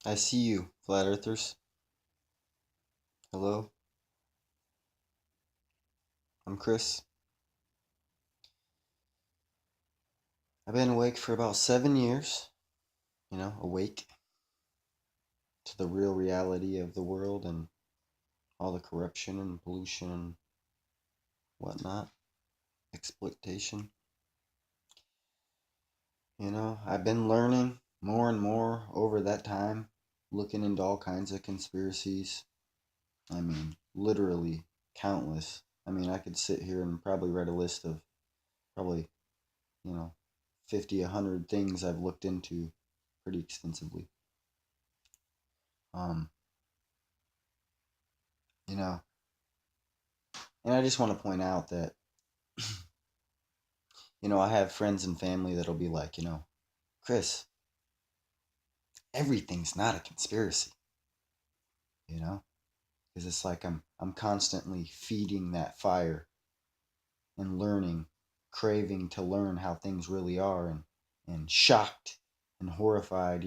I see you, flat earthers. Hello, I'm Chris. I've been awake for about 7 years, awake to the real reality of the world and all the corruption and pollution and whatnot, exploitation. I've been learning more and more over that time, looking into all kinds of conspiracies. I mean, literally countless. I mean, I could sit here and probably write a list of probably, you know, 50, 100 things I've looked into pretty extensively. Um, you know, and I just want to point out that, I have friends and family that'll be like, Chris, everything's not a conspiracy, you know? Because it's like I'm constantly feeding that fire and learning, craving to learn how things really are and shocked and horrified,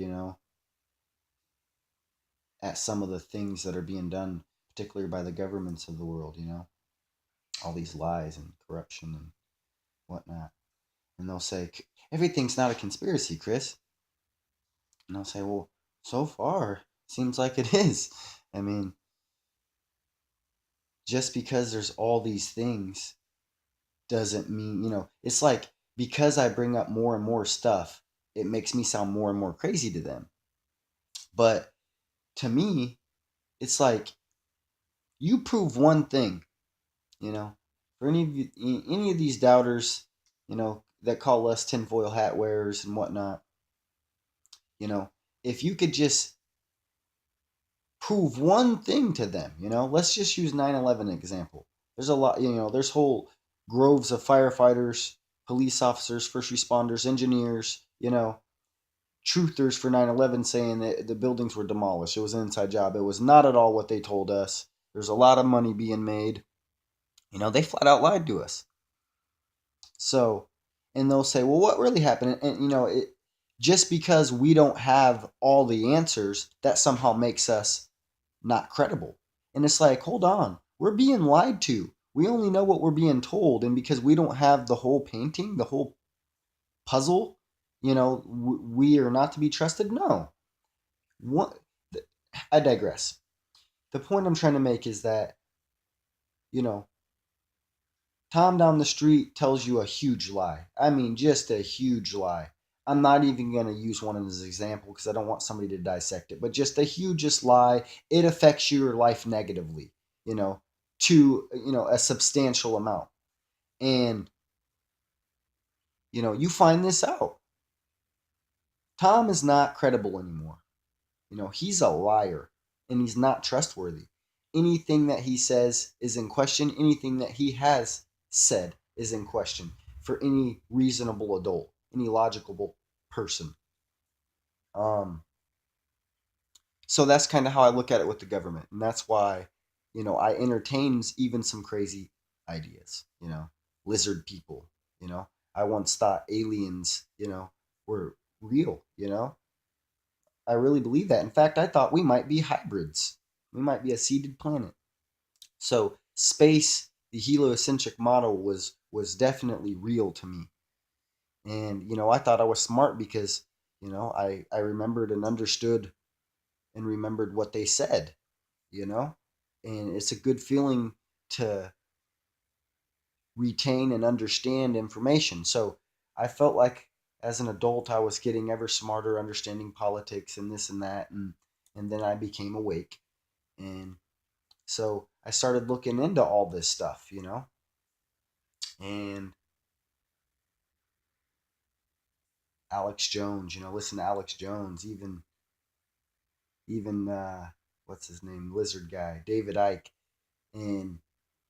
at some of the things that are being done, particularly by the governments of the world, all these lies and corruption and whatnot. And they'll say, everything's not a conspiracy, Chris. And I'll say, well, so far, seems like it is. I mean, just because there's all these things doesn't mean, it's like because I bring up more and more stuff, it makes me sound more and more crazy to them. But to me, it's like you prove one thing, you know, for any of these doubters, that call us tinfoil hat wearers and whatnot, you know, if you could just prove one thing to them. Let's just use 9/11 example. There's a lot, there's whole groves of firefighters, police officers, first responders, engineers, truthers for 9/11 saying that the buildings were demolished. It was an inside job. It was not at all what they told us. There's a lot of money being made. They flat out lied to us. So, and they'll say, well, what really happened? And just because we don't have all the answers, that somehow makes us not credible. And it's like, hold on, we're being lied to. We only know what we're being told. And because we don't have the whole painting, the whole puzzle, we are not to be trusted. No. What? I digress. The point I'm trying to make is that, you know, Tom down the street tells you a huge lie. I mean, just a huge lie. I'm not even going to use one as an example because I don't want somebody to dissect it, but just the hugest lie. It affects your life negatively, you know, to, a substantial amount. And, you find this out. Tom is not credible anymore. He's a liar and he's not trustworthy. Anything that he says is in question. Anything that he has said is in question for any reasonable adult, any logical person. Um, so that's kind of how I look at it with the government. And that's why, I entertain even some crazy ideas, lizard people, I once thought aliens, were real, I really believe that. In fact, I thought we might be hybrids. We might be a seeded planet. So space, the heliocentric model was definitely real to me. And I thought I was smart because I remembered and understood and remembered what they said. You know, and it's a good feeling to retain and understand information. So I felt like as an adult I was getting ever smarter, understanding politics and this and that, and then I became awake. And so I started looking into all this stuff, and Alex Jones, listen to Alex Jones, even what's his name, lizard guy, David Icke. And,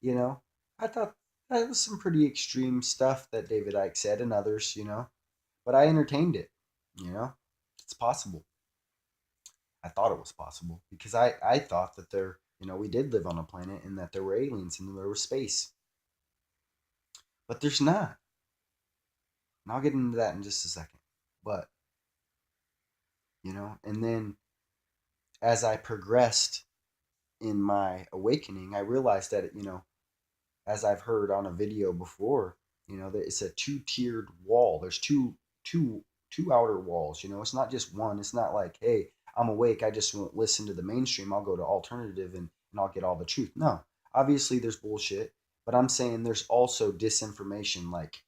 you know, I thought that was some pretty extreme stuff that David Icke said and others, but I entertained it, you know, it's possible. I thought it was possible because I thought that we did live on a planet and that there were aliens and there was space, but there's not. And I'll get into that in just a second. But, and then as I progressed in my awakening, I realized that, as I've heard on a video before, that it's a two-tiered wall. There's two, two outer walls. It's not just one. It's not like, hey, I'm awake. I just won't listen to the mainstream. I'll go to alternative and I'll get all the truth. No, obviously there's bullshit, but I'm saying there's also disinformation, like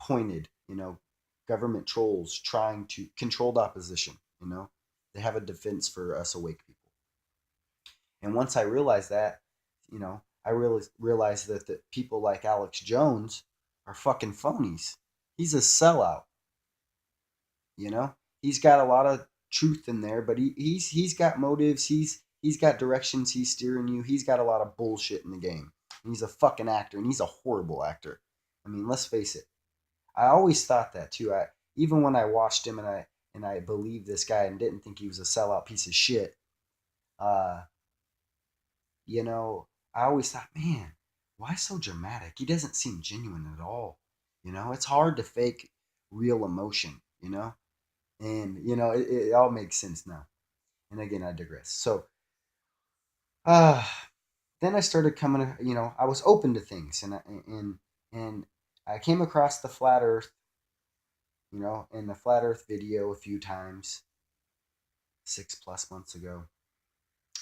pointed, government trolls trying to controlled opposition. They have a defense for us awake people. And once I realized that, I really realized that the people like Alex Jones are fucking phonies. He's a sellout. You know, he's got a lot of truth in there, but he's got motives. He's got directions. He's steering you. He's got a lot of bullshit in the game. And he's a fucking actor, and he's a horrible actor. I mean, let's face it. I always thought that too. I even when I watched him and I believed this guy and didn't think he was a sellout piece of shit. Uh, you know, I always thought, man, why so dramatic? He doesn't seem genuine at all. It's hard to fake real emotion, and, it all makes sense now. And again, I digress. So, uh, then I started coming, I was open to things and I came across the flat earth, in the flat earth video a few times, 6+ months ago,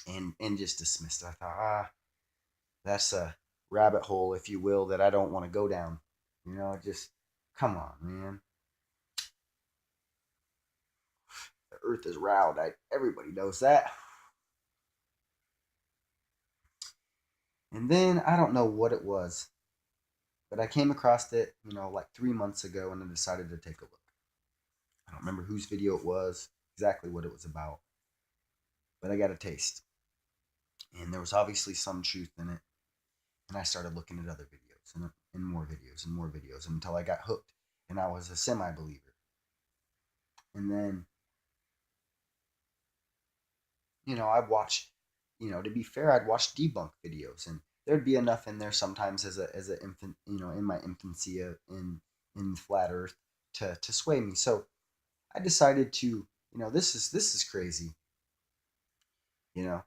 and just dismissed it. I thought, that's a rabbit hole, if you will, that I don't want to go down. Just come on, man. The Earth is round. Everybody knows that. And then I don't know what it was, but I came across it, like 3 months ago, and I decided to take a look. I don't remember whose video it was, exactly what it was about, but I got a taste, and there was obviously some truth in it. And I started looking at other videos and more videos and more videos until I got hooked, and I was a semi-believer. And then I'd watch, to be fair, I'd watch debunk videos, and there'd be enough in there sometimes as a infant, in my infancy in flat Earth to sway me. So I decided to, this is crazy. You know,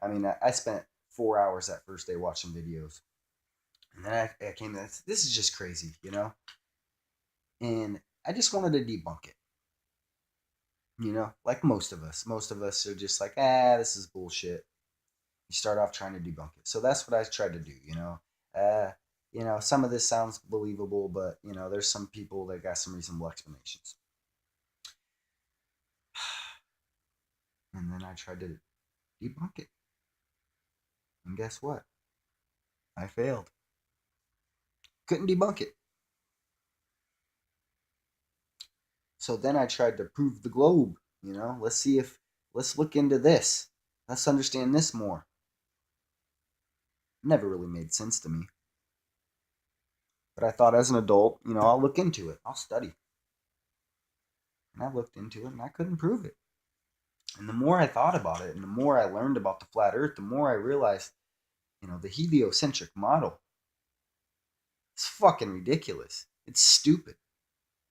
I mean, I spent 4 hours that first day watching videos, and then I came to this is just crazy, and I just wanted to debunk it. Like most of us. Most of us are just like, this is bullshit. You start off trying to debunk it. So that's what I tried to do, Uh, some of this sounds believable, but there's some people that got some reasonable explanations. And then I tried to debunk it. And guess what? I failed. Couldn't debunk it. So then I tried to prove the globe, let's look into this. Let's understand this more. Never really made sense to me. But I thought as an adult, I'll look into it. I'll study. And I looked into it and I couldn't prove it. And the more I thought about it and the more I learned about the flat earth, the more I realized, the heliocentric model is fucking ridiculous. It's stupid.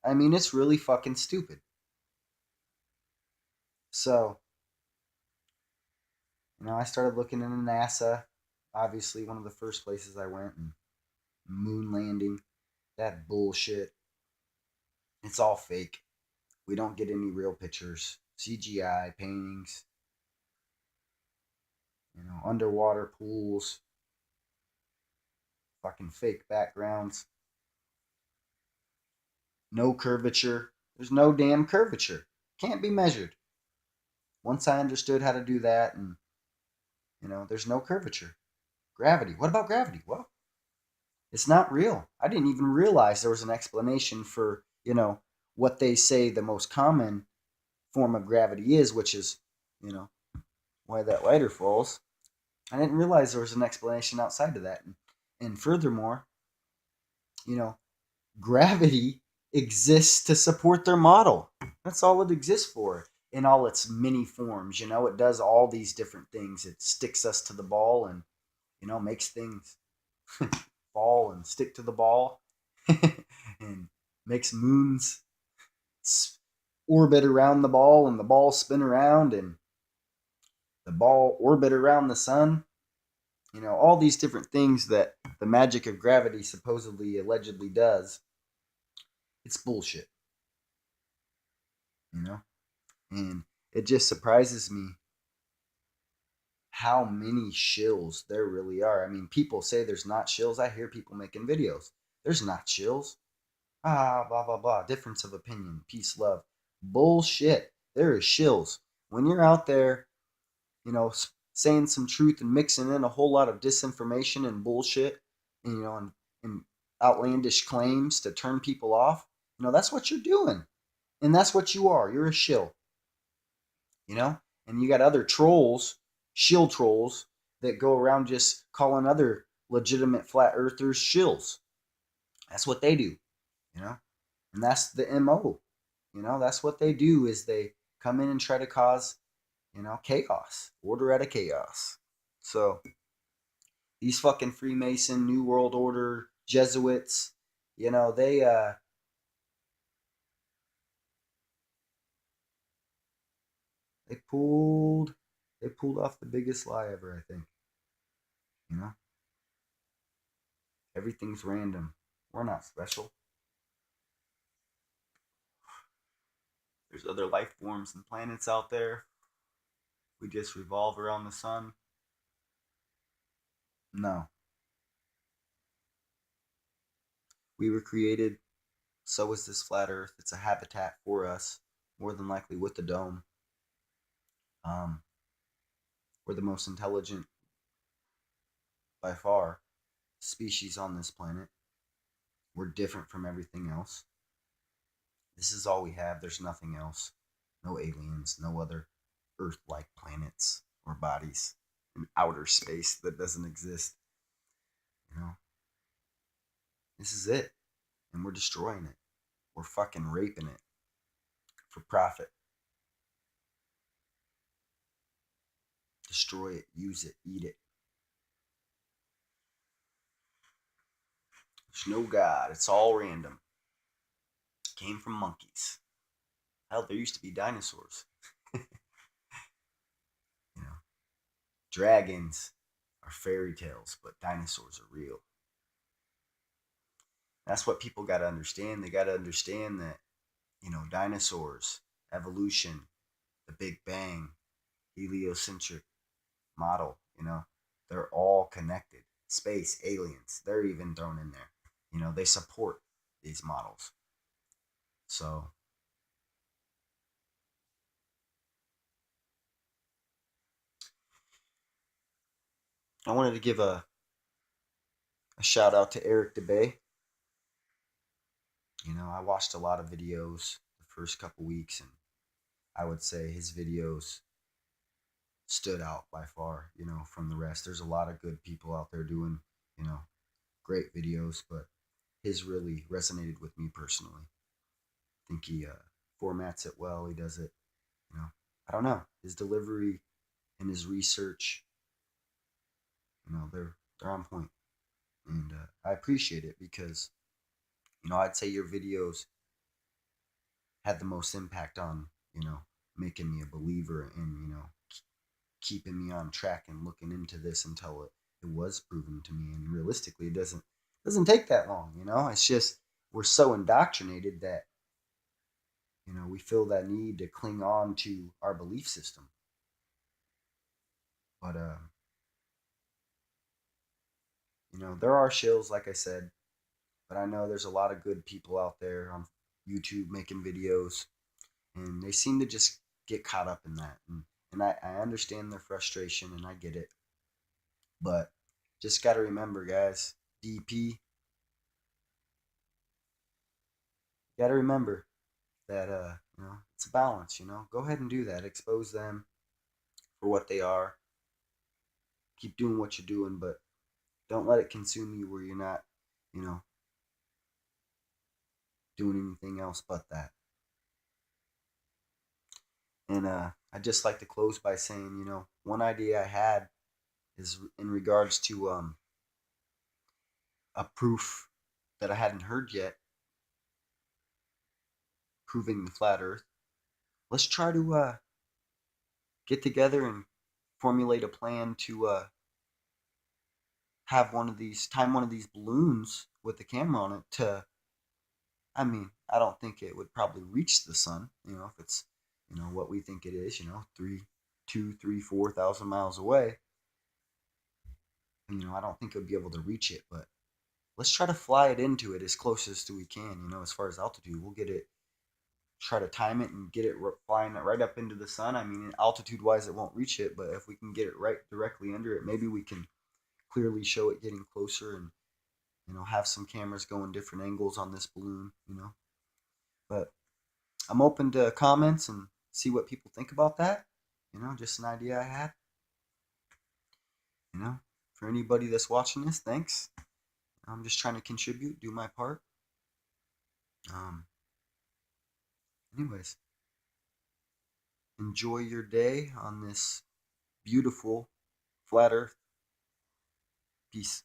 I mean, it's really fucking stupid. So, I started looking into NASA. Obviously, one of the first places I went, and moon landing, that bullshit. It's all fake. We don't get any real pictures. CGI paintings, underwater pools, fucking fake backgrounds. No curvature. There's no damn curvature. Can't be measured. Once I understood how to do that, and there's no curvature. Gravity. What about gravity? Well, it's not real. I didn't even realize there was an explanation for, what they say the most common form of gravity is, which is, you know, why that lighter falls. I didn't realize there was an explanation outside of that. And furthermore, you know, gravity exists to support their model. That's all it exists for in all its many forms. It does all these different things. It sticks us to the ball and, makes things fall and stick to the ball and makes moons orbit around the ball and the ball spin around. And the ball orbit around the sun. All these different things that the magic of gravity supposedly allegedly does. It's bullshit, you know? And it just surprises me how many shills there really are. I mean, people say there's not shills. I hear people making videos. There's not shills. Blah, blah, blah. Difference of opinion. Peace, love. Bullshit. There is shills. When you're out there, saying some truth and mixing in a whole lot of disinformation and bullshit, and outlandish claims to turn people off, that's what you're doing. And that's what you are. You're a shill, you know? And you got other trolls, shill trolls, that go around just calling other legitimate flat earthers shills. That's what they do, you know? And that's the MO. That's what they do is they come in and try to cause, chaos, order out of chaos. So these fucking Freemason, New World Order, Jesuits, they pulled they pulled off the biggest lie ever, I think. You know? Everything's random. We're not special. There's other life forms and planets out there. We just revolve around the sun. No. We were created, so is this flat earth. It's a habitat for us, more than likely with the dome. Um, we're the most intelligent, by far, species on this planet. We're different from everything else. This is all we have. There's nothing else. No aliens, no other Earth like planets or bodies in outer space that doesn't exist. You know, this is it. And we're destroying it. We're fucking raping it for profit. Destroy it, use it, eat it. There's no God. It's all random. Came from monkeys. Hell, there used to be dinosaurs. You know, dragons are fairy tales, but dinosaurs are real. That's what people got to understand. They got to understand that, dinosaurs, evolution, the Big Bang, heliocentric model, they're all connected. Space, aliens, they're even thrown in there. They support these models. So, I wanted to give a shout out to Eric DeBay. I watched a lot of videos the first couple weeks, and I would say his videos stood out by far, from the rest. There's a lot of good people out there doing, you know, great videos, but his really resonated with me personally. I think he formats it well. He does it, you know. I don't know. His delivery and his research, they're on point, and I appreciate it because I'd say your videos had the most impact on making me a believer and keeping me on track and looking into this until it was proven to me. And realistically, it doesn't take that long. It's just we're so indoctrinated that we feel that need to cling on to our belief system. But there are shills, like I said, but I know there's a lot of good people out there on YouTube making videos, and they seem to just get caught up in that. And I understand their frustration, and I get it. But just got to remember, guys, DP, got to remember that, it's a balance, Go ahead and do that. Expose them for what they are. Keep doing what you're doing, but don't let it consume you where you're not, you know, doing anything else but that. And I'd just like to close by saying, one idea I had is in regards to a proof that I hadn't heard yet, proving the flat Earth. Let's try to get together and formulate a plan to have time one of these balloons with the camera on it to, I mean, I don't think it would probably reach the sun, if it's, what we think it is, 4,000 miles away. I don't think it would be able to reach it, but let's try to fly it into it as close as we can, as far as altitude. We'll get it, try to time it and get it flying it right up into the sun. I mean, altitude wise, it won't reach it, but if we can get it right directly under it, maybe we can clearly show it getting closer and, have some cameras going different angles on this balloon. But I'm open to comments and see what people think about that. Just an idea I had. You know, for anybody that's watching this, thanks. I'm just trying to contribute, do my part. Um, anyways, enjoy your day on this beautiful flat Earth. Peace.